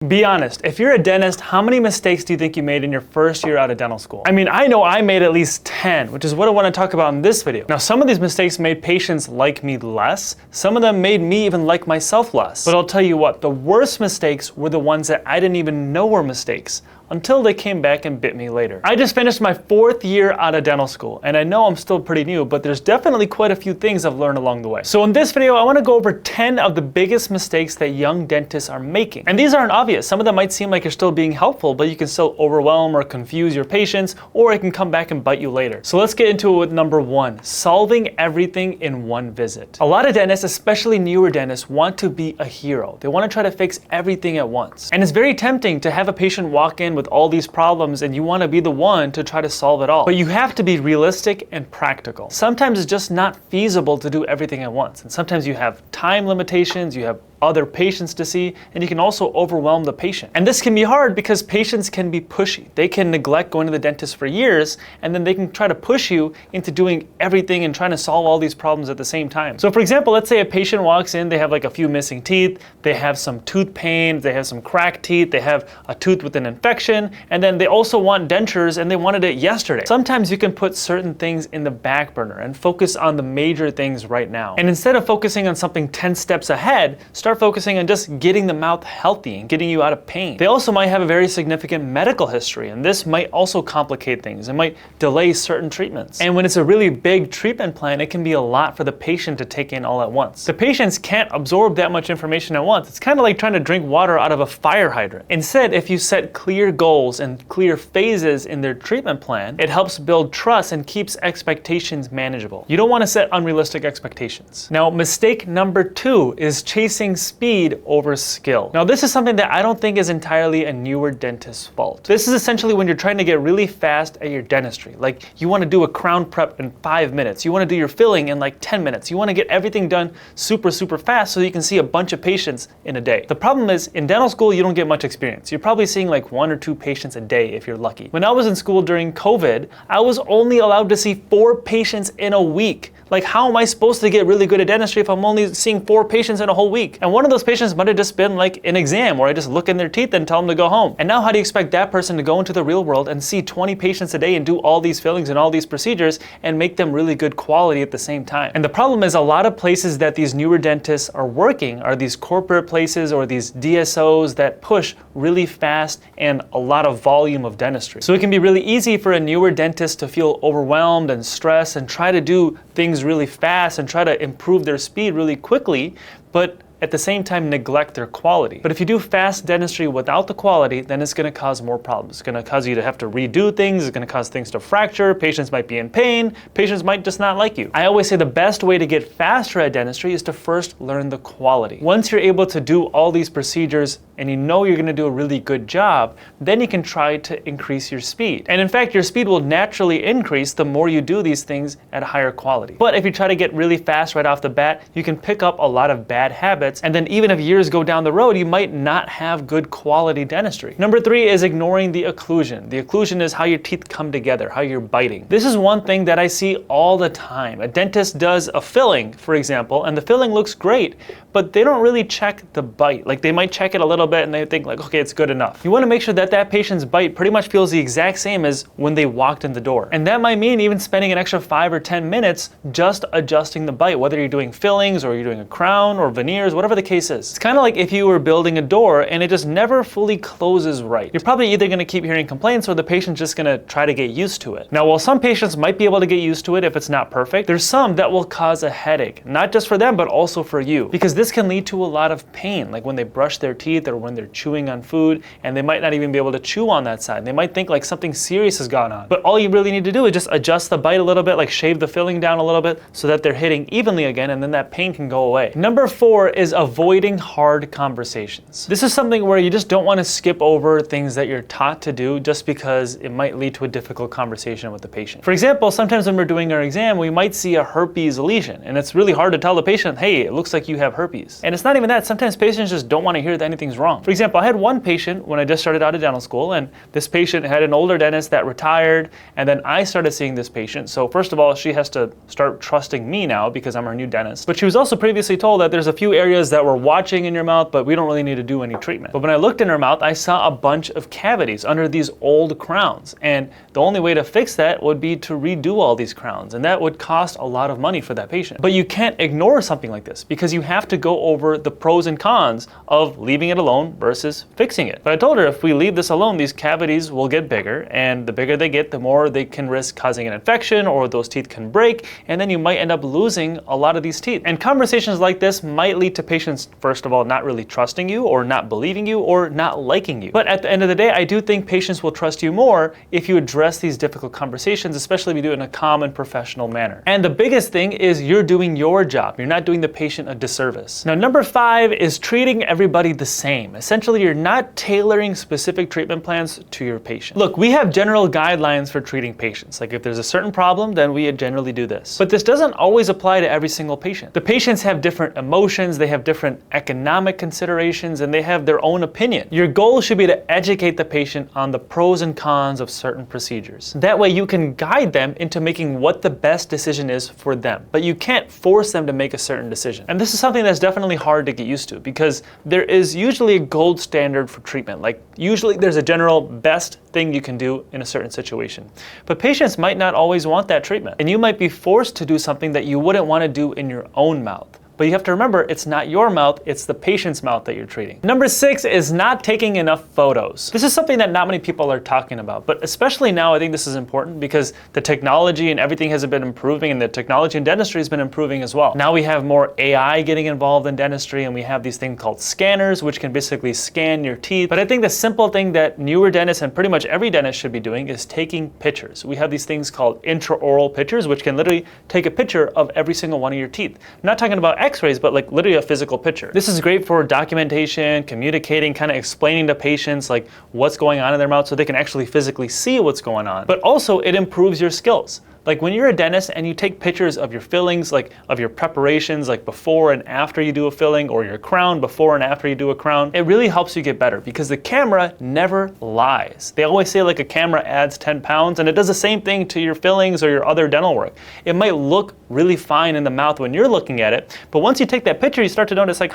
Be honest, if you're a dentist, how many mistakes do you think you made in your first year out of dental school? I mean, I know I made at least 10, which is what I want to talk about in this video. Now, some of these mistakes made patients like me less. Some of them made me even like myself less. But I'll tell you what, the worst mistakes were the ones that I didn't even know were mistakes until they came back and bit me later. I just finished my 4th year out of dental school, and I know I'm still pretty new, but there's definitely quite a few things I've learned along the way. So in this video, I want to go over 10 of the biggest mistakes that young dentists are making. And these aren't obvious. Some of them might seem like you're still being helpful, but you can still overwhelm or confuse your patients, or it can come back and bite you later. So let's get into it with number 1, solving everything in one visit. A lot of dentists, especially newer dentists, want to be a hero. They want to try to fix everything at once. And it's very tempting to have a patient walk in with all these problems and you want to be the one to try to solve it all. But you have to be realistic and practical. Sometimes it's just not feasible to do everything at once. And sometimes you have time limitations, you have other patients to see, and you can also overwhelm the patient. And this can be hard because patients can be pushy. They can neglect going to the dentist for years, and then they can try to push you into doing everything and trying to solve all these problems at the same time. So for example, let's say a patient walks in, they have like a few missing teeth, they have some tooth pain, they have some cracked teeth, they have a tooth with an infection, and then they also want dentures and they wanted it yesterday. Sometimes you can put certain things in the back burner and focus on the major things right now. And instead of focusing on something 10 steps ahead, start focusing on just getting the mouth healthy and getting you out of pain. They also might have a very significant medical history, and this might also complicate things. It might delay certain treatments. And when it's a really big treatment plan, it can be a lot for the patient to take in all at once. The patients can't absorb that much information at once. It's kind of like trying to drink water out of a fire hydrant. Instead, if you set clear goals and clear phases in their treatment plan, it helps build trust and keeps expectations manageable. You don't want to set unrealistic expectations. Now, mistake number 2 is chasing speed over skill. Now, this is something that I don't think is entirely a newer dentist's fault. This is essentially when you're trying to get really fast at your dentistry. Like, you want to do a crown prep in 5 minutes. You want to do your filling in like 10 minutes. You want to get everything done super fast so you can see a bunch of patients in a day. The problem is, in dental school, you don't get much experience. You're probably seeing like 1 or 2 patients a day if you're lucky. When I was in school during COVID, I was only allowed to see 4 patients in a week. Like, how am I supposed to get really good at dentistry if I'm only seeing 4 patients in a whole week? And one of those patients might have just been like an exam where I just look in their teeth and tell them to go home. And now how do you expect that person to go into the real world and see 20 patients a day and do all these fillings and all these procedures and make them really good quality at the same time? And the problem is, a lot of places that these newer dentists are working are these corporate places or these DSOs that push really fast and a lot of volume of dentistry. So it can be really easy for a newer dentist to feel overwhelmed and stressed and try to do things really fast and try to improve their speed really quickly, but at the same time neglect their quality. But if you do fast dentistry without the quality, then it's going to cause more problems. It's going to cause you to have to redo things. It's going to cause things to fracture. Patients might be in pain. Patients might just not like you. I always say the best way to get faster at dentistry is to first learn the quality. Once you're able to do all these procedures and you know you're going to do a really good job, then you can try to increase your speed. And in fact, your speed will naturally increase the more you do these things at a higher quality. But if you try to get really fast right off the bat, you can pick up a lot of bad habits. And then even if years go down the road, you might not have good quality dentistry. Number 3 is ignoring the occlusion. The occlusion is how your teeth come together, how you're biting. This is one thing that I see all the time. A dentist does a filling, for example, and the filling looks great, but they don't really check the bite. Like, they might check it a little bit and they think like, okay, it's good enough. You want to make sure that that patient's bite pretty much feels the exact same as when they walked in the door. And that might mean even spending an extra 5 or 10 minutes just adjusting the bite, whether you're doing fillings or you're doing a crown or veneers, whatever the case is. It's kind of like if you were building a door and it just never fully closes right. You're probably either going to keep hearing complaints or the patient's just going to try to get used to it. Now, while some patients might be able to get used to it if it's not perfect, there's some that will cause a headache, not just for them, but also for you, because this can lead to a lot of pain, like when they brush their teeth or when they're chewing on food, and they might not even be able to chew on that side. They might think like something serious has gone on. But all you really need to do is just adjust the bite a little bit, like shave the filling down a little bit so that they're hitting evenly again, and then that pain can go away. Number 4 is avoiding hard conversations. This is something where you just don't want to skip over things that you're taught to do just because it might lead to a difficult conversation with the patient. For example, sometimes when we're doing our exam, we might see a herpes lesion, and it's really hard to tell the patient, hey, it looks like you have herpes. herpes. And it's not even that, sometimes patients just don't want to hear that anything's wrong. For example, I had one patient when I just started out of dental school, and this patient had an older dentist that retired, and then I started seeing this patient. So first of all, she has to start trusting me now because I'm her new dentist. But she was also previously told that there's a few areas that were watching in your mouth, but we don't really need to do any treatment. But when I looked in her mouth, I saw a bunch of cavities under these old crowns. And the only way to fix that would be to redo all these crowns. And that would cost a lot of money for that patient. But you can't ignore something like this because you have to go over the pros and cons of leaving it alone versus fixing it. But I told her if we leave this alone, these cavities will get bigger, and the bigger they get, the more they can risk causing an infection, or those teeth can break, and then you might end up losing a lot of these teeth. And conversations like this might lead to patients, first of all, not really trusting you, or not believing you, or not liking you. But at the end of the day, I do think patients will trust you more if you address these difficult conversations, especially if you do it in a calm and professional manner. And the biggest thing is you're doing your job. You're not doing the patient a disservice. Now, number 5 is treating everybody the same. Essentially, you're not tailoring specific treatment plans to your patient. Look, we have general guidelines for treating patients. Like if there's a certain problem, then we generally do this. But this doesn't always apply to every single patient. The patients have different emotions, they have different economic considerations, and they have their own opinion. Your goal should be to educate the patient on the pros and cons of certain procedures. That way you can guide them into making what the best decision is for them. But you can't force them to make a certain decision. And this is something that's definitely hard to get used to because there is usually a gold standard for treatment. Like usually there's a general best thing you can do in a certain situation. But patients might not always want that treatment. And you might be forced to do something that you wouldn't want to do in your own mouth. But you have to remember, it's not your mouth, it's the patient's mouth that you're treating. Number 6 is not taking enough photos. This is something that not many people are talking about, but especially now I think this is important because the technology and everything has been improving, and the technology in dentistry has been improving as well. Now we have more AI getting involved in dentistry, and we have these things called scanners, which can basically scan your teeth. But I think the simple thing that newer dentists and pretty much every dentist should be doing is taking pictures. We have these things called intraoral pictures, which can literally take a picture of every single one of your teeth. I'm not talking about X-rays, but like literally a physical picture. This is great for documentation, communicating, kind of explaining to patients like what's going on in their mouth so they can actually physically see what's going on. But also it improves your skills. Like when you're a dentist and you take pictures of your fillings, like of your preparations, like before and after you do a filling, or your crown before and after you do a crown, it really helps you get better because the camera never lies. They always say like a camera adds 10 pounds, and it does the same thing to your fillings or your other dental work. It might look really fine in the mouth when you're looking at it, but once you take that picture, you start to notice like,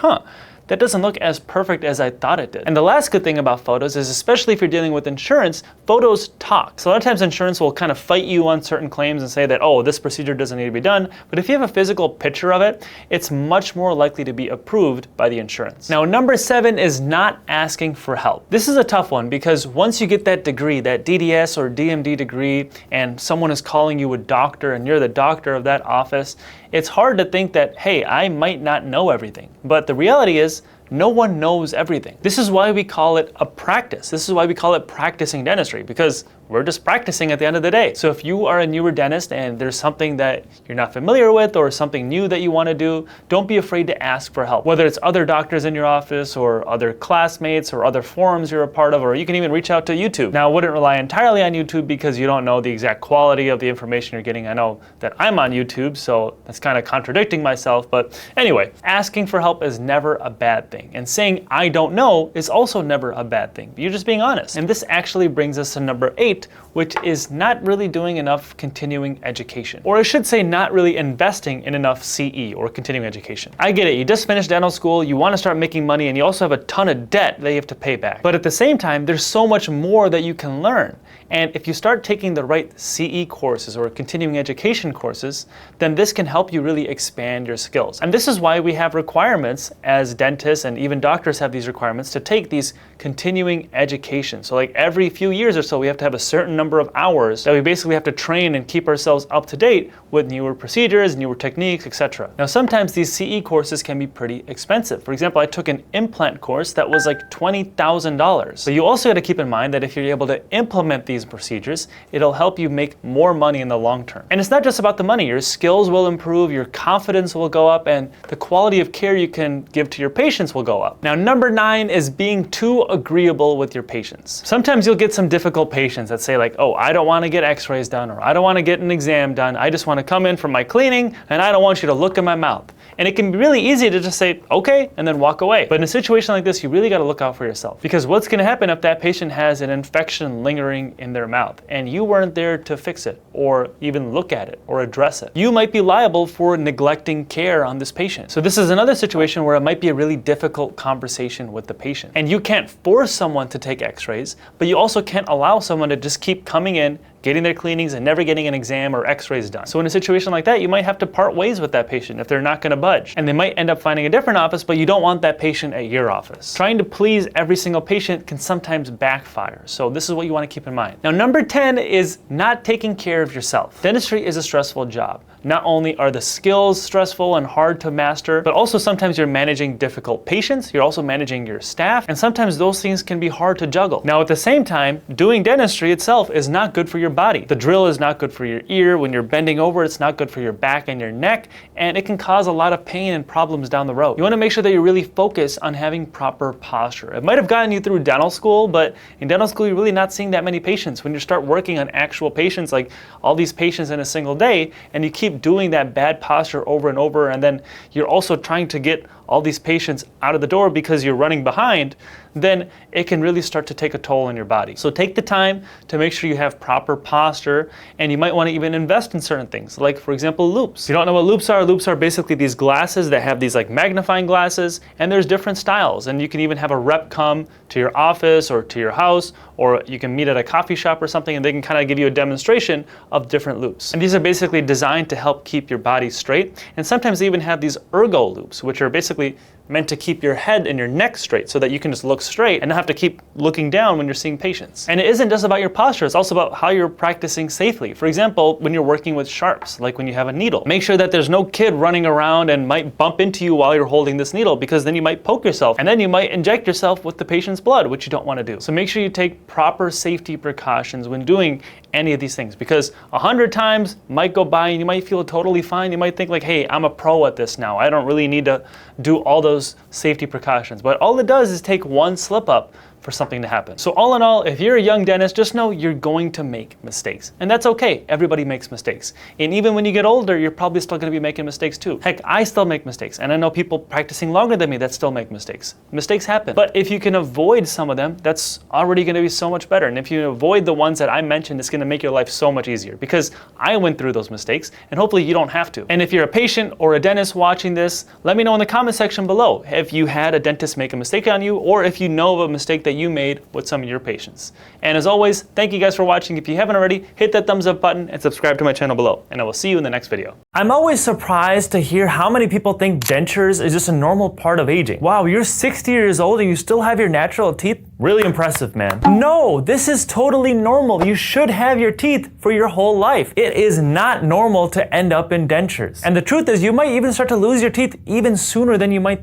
that doesn't look as perfect as I thought it did. And the last good thing about photos is, especially if you're dealing with insurance, photos talk. So a lot of times insurance will kind of fight you on certain claims and say that, oh, this procedure doesn't need to be done. But if you have a physical picture of it, it's much more likely to be approved by the insurance. Now, number 7 is not asking for help. This is a tough one because once you get that degree, that DDS or DMD degree, and someone is calling you a doctor and you're the doctor of that office, it's hard to think that, hey, I might not know everything. But the reality is, no one knows everything. This is why we call it a practice. This is why we call it practicing dentistry, because we're just practicing at the end of the day. So if you are a newer dentist and there's something that you're not familiar with or something new that you want to do, don't be afraid to ask for help. Whether it's other doctors in your office or other classmates or other forums you're a part of, or you can even reach out to YouTube. Now, I wouldn't rely entirely on YouTube because you don't know the exact quality of the information you're getting. I know that I'm on YouTube, so that's kind of contradicting myself. But anyway, asking for help is never a bad thing. And saying, I don't know, is also never a bad thing. You're just being honest. And this actually brings us to number 8, which is not really doing enough continuing education. Or I should say not really investing in enough CE or continuing education. I get it, you just finished dental school, you want to start making money, and you also have a ton of debt that you have to pay back. But at the same time, there's so much more that you can learn. And if you start taking the right CE courses or continuing education courses, then this can help you really expand your skills. And this is why we have requirements as dentists, and even doctors have these requirements to take these continuing education. So like every few years or so, we have to have a certain number of hours that we basically have to train and keep ourselves up to date with newer procedures, newer techniques, etc. Now, sometimes these CE courses can be pretty expensive. For example, I took an implant course that was like $20,000. But you also got to keep in mind that if you're able to implement these procedures, it'll help you make more money in the long term. And it's not just about the money. Your skills will improve, your confidence will go up, and the quality of care you can give to your patients will go up. Now, number 9 is being too agreeable with your patients. Sometimes you'll get some difficult patients, that say like, oh, I don't want to get x-rays done, or I don't want to get an exam done. I just want to come in for my cleaning and I don't want you to look in my mouth. And it can be really easy to just say, okay, and then walk away. But in a situation like this, you really got to look out for yourself, because what's going to happen if that patient has an infection lingering in their mouth and you weren't there to fix it or even look at it or address it? You might be liable for neglecting care on this patient. So this is another situation where it might be a really difficult conversation with the patient. And you can't force someone to take x-rays, but you also can't allow someone to just keep coming in, getting their cleanings and never getting an exam or x-rays done. So in a situation like that, you might have to part ways with that patient if they're not gonna budge. And they might end up finding a different office, but you don't want that patient at your office. Trying to please every single patient can sometimes backfire. So this is what you wanna keep in mind. Now, number 10 is not taking care of yourself. Dentistry is a stressful job. Not only are the skills stressful and hard to master, but also sometimes you're managing difficult patients, you're also managing your staff, and sometimes those things can be hard to juggle. Now, at the same time, doing dentistry itself is not good for your body. The drill is not good for your ear. When you're bending over, it's not good for your back and your neck, and it can cause a lot of pain and problems down the road. You wanna make sure that you really focus on having proper posture. It might have gotten you through dental school, but in dental school, you're really not seeing that many patients. When you start working on actual patients, like all these patients in a single day, and you keep doing that bad posture over and over, and then you're also trying to get all these patients out of the door because you're running behind, then it can really start to take a toll on your body. So take the time to make sure you have proper posture, and you might want to even invest in certain things, like for example, loupes. If you don't know what loupes are basically these glasses that have these like magnifying glasses, and there's different styles, and you can even have a rep come to your office or to your house, or you can meet at a coffee shop or something, and they can kind of give you a demonstration of different loupes. And these are basically designed to help keep your body straight, and sometimes they even have these ergo loupes, which are basically meant to keep your head and your neck straight so that you can just look straight and not have to keep looking down when you're seeing patients. And it isn't just about your posture, it's also about how you're practicing safely. For example, when you're working with sharps, like when you have a needle, make sure that there's no kid running around and might bump into you while you're holding this needle, because then you might poke yourself and then you might inject yourself with the patient's blood, which you don't want to do. So make sure you take proper safety precautions when doing any of these things, because 100 times might go by and you might feel totally fine. You might think like, hey, I'm a pro at this now. I don't really need to do all those safety precautions. But all it does is take one slip up for something to happen. So all in all, if you're a young dentist, just know you're going to make mistakes. And that's okay. Everybody makes mistakes. And even when you get older, you're probably still going to be making mistakes too. Heck, I still make mistakes. And I know people practicing longer than me that still make mistakes. Mistakes happen. But if you can avoid some of them, that's already going to be so much better. And if you avoid the ones that I mentioned, it's going to make your life so much easier, because I went through those mistakes and hopefully you don't have to. And if you're a patient or a dentist watching this, let me know in the comment section below if you had a dentist make a mistake on you, or if you know of a mistake that you made with some of your patients. And as always, thank you guys for watching. If you haven't already, hit that thumbs up button and subscribe to my channel below. And I will see you in the next video. I'm always surprised to hear how many people think dentures is just a normal part of aging. Wow, you're 60 years old and you still have your natural teeth? Really impressive, man. No, this is totally normal. You should have your teeth for your whole life. It is not normal to end up in dentures. And the truth is, you might even start to lose your teeth even sooner than you might